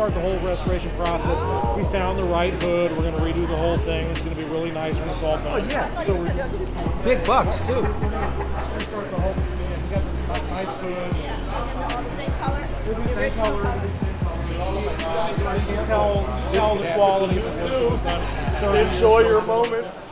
start the whole restoration process. We found the right hood. We're going to redo the whole thing. It's going to be really nice when it's all done. Oh, yeah. So we're just, Big bucks, too. we're going to start the whole thing. We got the nice hood. All the same color? It'll be the same color. You can tell the quality of the work that was done. Enjoy your moments.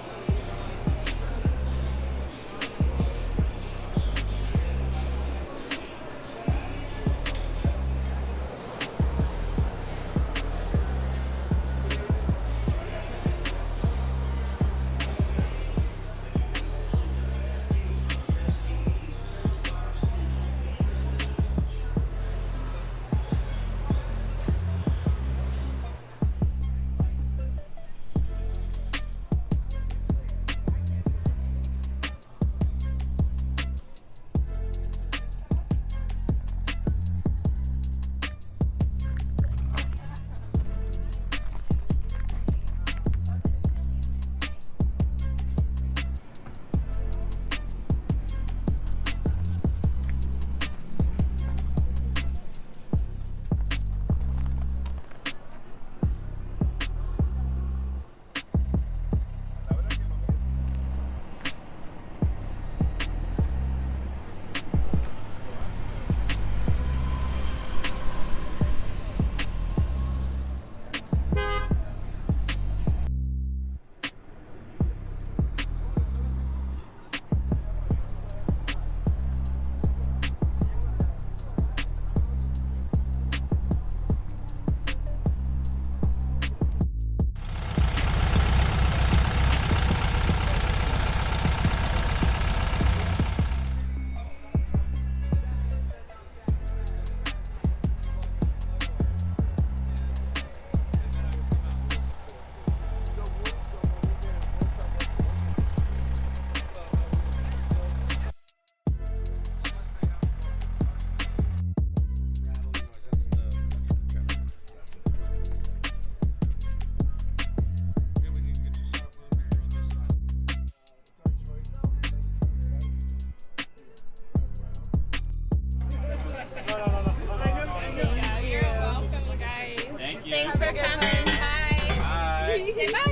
Thanks for coming. Bye. Bye. Say bye.